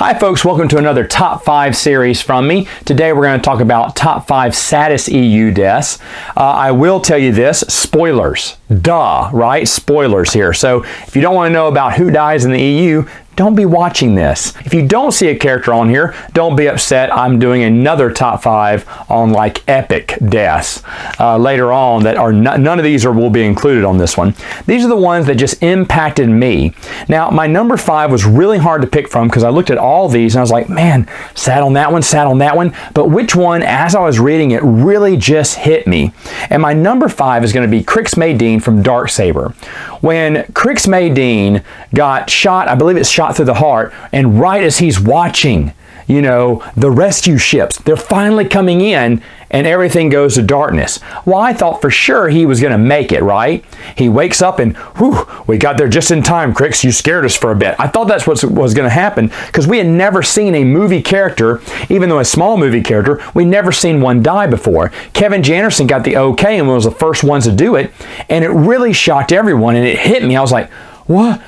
Hi folks, welcome to another Top 5 series from me. Today we're going to talk about Top 5 Saddest EU Deaths. I will tell you this, spoilers. Duh, right? Spoilers here. So if you don't want to know about who dies in the EU, don't be watching this. If you don't see a character on here, don't be upset. I'm doing another top 5 on like epic deaths later on that are none of these will be included on this one. These are the ones that just impacted me. Now, my number 5 was really hard to pick from because I looked at all these and I was like, man, sad on that one, sad on that one. But which one, as I was reading it, really just hit me? And my number 5 is going to be Crix Maydean from Dark Saber. When Crix Maydean got shot, I believe it's shot through the heart, and right as he's watching, you know, the rescue ships, they're finally coming in and everything goes to darkness. Well, I thought for sure he was going to make it, right? He wakes up and, whew, we got there just in time, Crix. You scared us for a bit. I thought that's what was going to happen because we had never seen a movie character, even though a small movie character, we never seen one die before. Kevin Janderson got the okay and was the first ones to do it, and it really shocked everyone, and it hit me. I was like, what?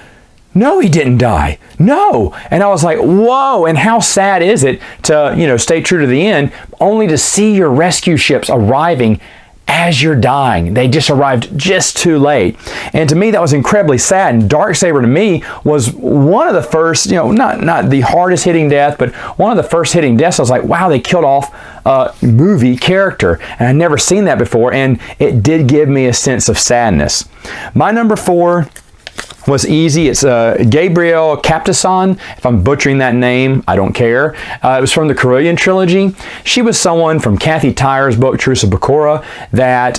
No, he didn't die. No. And I was like, whoa, and how sad is it to, you know, stay true to the end, only to see your rescue ships arriving as you're dying. They just arrived just too late. And to me, that was incredibly sad. And Dark Saber to me was one of the first, you know, not the hardest hitting death, but one of the first hitting deaths. I was like, wow, they killed off a movie character. And I'd never seen that before. And it did give me a sense of sadness. My number 4 was easy. It's Gabriel Captain Con. If I'm butchering that name, I don't care. It was from the Carillion trilogy. She was someone from Kathy Tyer's book, Truce of Bakura, that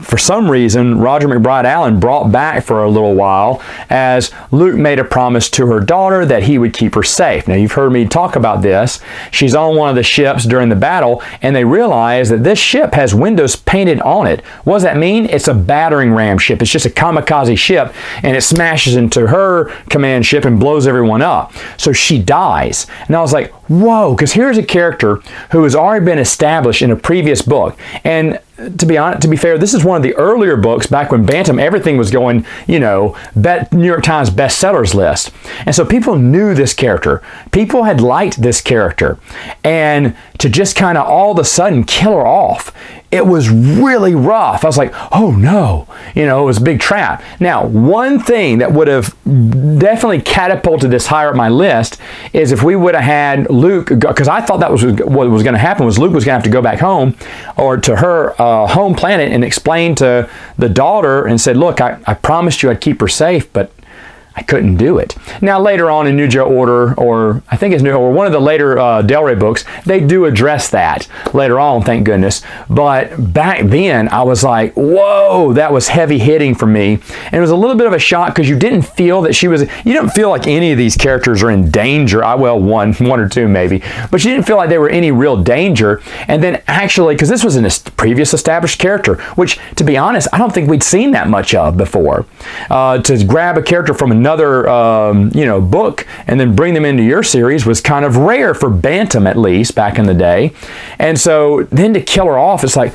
for some reason, Roger McBride Allen brought back for a little while as Luke made a promise to her daughter that he would keep her safe. Now, you've heard me talk about this. She's on one of the ships during the battle, and they realize that this ship has windows painted on it. What does that mean? It's a battering ram ship. It's just a kamikaze ship, and it smashes into her command ship and blows everyone up. So she dies. And I was like, whoa, because here's a character who has already been established in a previous book. And to be fair, this is one of the earlier books back when Bantam, everything was going, you know, New York Times bestsellers list. And so people knew this character. People had liked this character. And to just kind of all of a sudden kill her off, it was really rough. I was like, oh no, you know, it was a big trap. Now, one thing that would have definitely catapulted this higher up my list is if we would have had Luke, because I thought that was what was going to happen, was Luke was going to have to go back home or to her home planet and explain to the daughter and said, look, I promised you I'd keep her safe, but I couldn't do it. Now, later on in New Joe Order, or I think it's or one of the later Del Rey books, they do address that later on, thank goodness. But back then, I was like, whoa, that was heavy hitting for me. And it was a little bit of a shock because you didn't feel that you didn't feel like any of these characters are in danger. Well, one or two maybe, but you didn't feel like they were any real danger. And then actually, because this was a previous established character, which to be honest, I don't think we'd seen that much of before. To grab a character from another book and then bring them into your series was kind of rare for Bantam, at least back in the day. And so then to kill her off, it's like,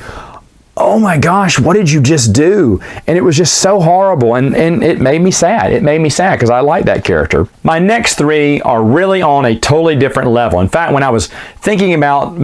oh my gosh, what did you just do? And it was just so horrible, and it made me sad. It made me sad because I like that character. My next 3 are really on a totally different level. In fact, when I was thinking about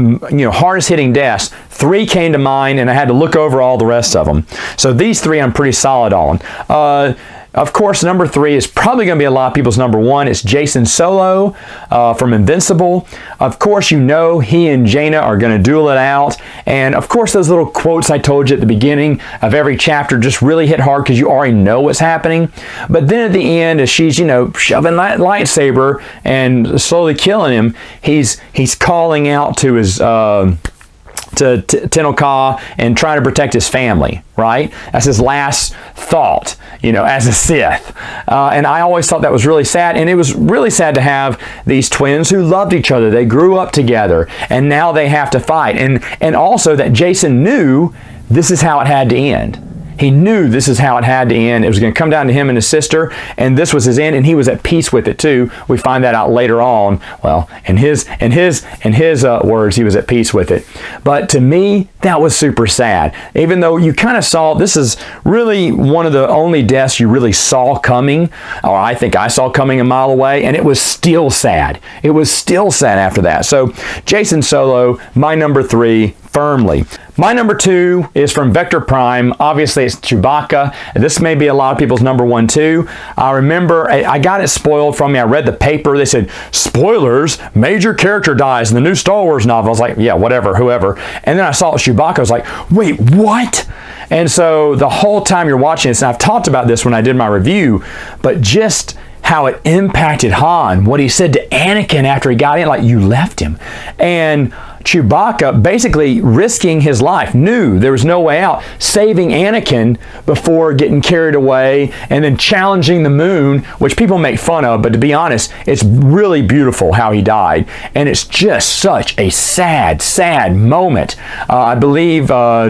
hardest hitting deaths, 3 came to mind and I had to look over all the rest of them. So these 3 I'm pretty solid on. Of course, number 3 is probably going to be a lot of people's number 1. It's Jason Solo from Invincible. Of course, you know he and Jaina are going to duel it out. And of course, those little quotes I told you at the beginning of every chapter just really hit hard because you already know what's happening. But then at the end, as she's, shoving that lightsaber and slowly killing him, he's calling out to his... to Tenel Ka and trying to protect his family, right? That's his last thought, as a Sith. And I always thought that was really sad. And it was really sad to have these twins who loved each other. They grew up together and now they have to fight. And also that Jason knew this is how it had to end. He knew this is how it had to end. It was going to come down to him and his sister, and this was his end, and he was at peace with it too. We find that out later on. Well, in his words, he was at peace with it. But to me, that was super sad. Even though you kind of saw, this is really one of the only deaths you really saw coming, or I think I saw coming a mile away, and it was still sad. It was still sad after that. So Jacen Solo, my number 3, firmly. My number 2 is from Vector Prime. Obviously, it's Chewbacca. This may be a lot of people's number 1 too. I remember I got it spoiled from me. I read the paper. They said, spoilers, major character dies in the new Star Wars novel. I was like, yeah, whatever, whoever. And then I saw Chewbacca. I was like, wait, what? And so the whole time you're watching this, and I've talked about this when I did my review, but just how it impacted Han, what he said to Anakin after he got in, like, you left him. And Chewbacca basically risking his life, knew there was no way out, saving Anakin before getting carried away, and then challenging the moon, which people make fun of, but to be honest, it's really beautiful how he died. And it's just such a sad, sad moment. I believe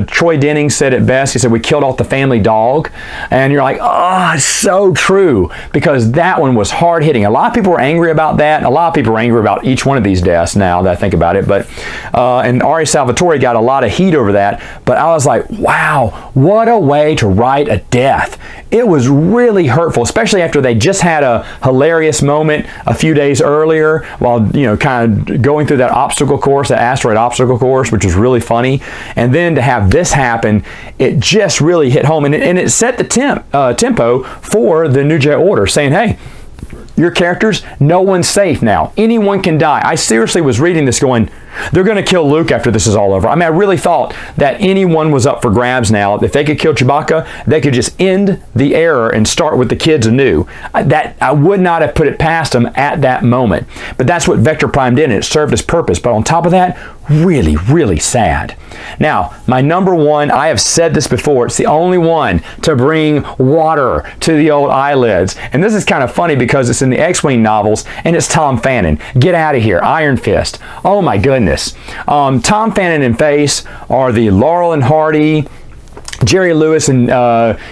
Troy Denning said it best. He said, we killed off the family dog. And you're like, oh, it's so true, because that one was hard hitting. A lot of people were angry about that. A lot of people are angry about each one of these deaths now that I think about it. But and Ari Salvatore got a lot of heat over that, but I was like, wow, what a way to write a death. It was really hurtful, especially after they just had a hilarious moment a few days earlier while, you know, kind of going through that obstacle course, that asteroid obstacle course, which was really funny. And then to have this happen, it just really hit home, and it set the tempo for the New Jedi Order, saying, hey, your characters, no one's safe now. Anyone can die. I seriously was reading this going, they're going to kill Luke after this is all over. I mean, I really thought that anyone was up for grabs now. If they could kill Chewbacca, they could just end the era and start with the kids anew. That I would not have put it past them at that moment. But that's what Vector Prime did, and it served its purpose. But on top of that, really, really sad. Now, my number 1, I have said this before, it's the only one to bring water to the old eyelids. And this is kind of funny because it's in the X-Wing novels, and it's Tom Fannin. Get out of here, Iron Fist. Oh my goodness. Tom Fannin and Face are the Laurel and Hardy, Jerry Lewis and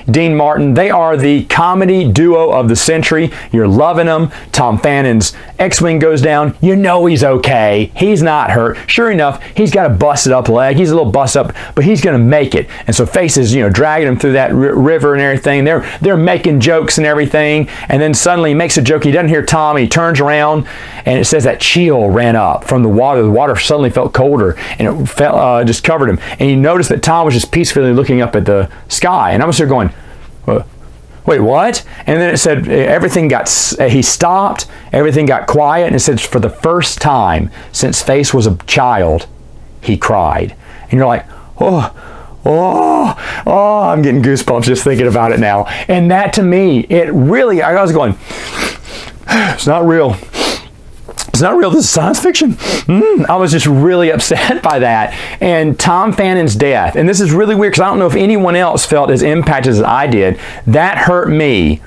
Dean Martin. They are the comedy duo of the century. You're loving them. Tom Fannin's X-Wing goes down. You know he's okay. He's not hurt. Sure enough, he's got a busted up leg. He's a little busted up, but he's going to make it. And so Face is, you know, dragging him through that river and everything. They're making jokes and everything. And then suddenly he makes a joke. He doesn't hear Tom. He turns around, and it says that chill ran up from the water. The water suddenly felt colder, and it felt, just covered him. And he noticed that Tom was just peacefully looking up at the sky, and I was there going, wait, what? And then it said everything got, he stopped, everything got quiet, and it said for the first time since Face was a child, he cried. And you're like, oh, I'm getting goosebumps just thinking about it now. And that, to me, it really, I was going, it's not real. It's not real, this is science fiction. I was just really upset by that. And Tom Fannin's death, and this is really weird because I don't know if anyone else felt as impacted as I did, that hurt me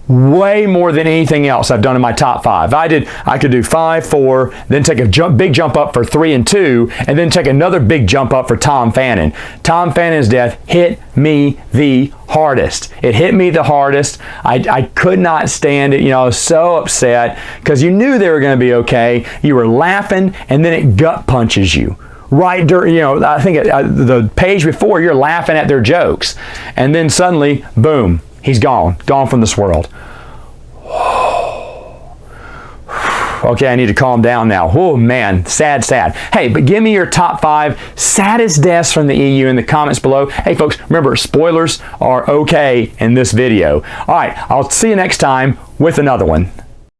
way more than anything else I've done in my top 5. I could do 5, 4, then take a big jump up for 3 and 2, and then take another big jump up for Tom Fannin. Tom Fannin's death hit me the hardest. It hit me the hardest. I could not stand it. You know, I was so upset because you knew they were going to be okay. You were laughing, and then it gut punches you. Right during, you know, I think the page before, you're laughing at their jokes, and then suddenly, boom, he's gone from this world. Okay, I need to calm down now. Oh man, sad, sad. Hey, but give me your top 5 saddest deaths from the EU in the comments below. Hey folks, remember, spoilers are okay in this video. All right, I'll see you next time with another one.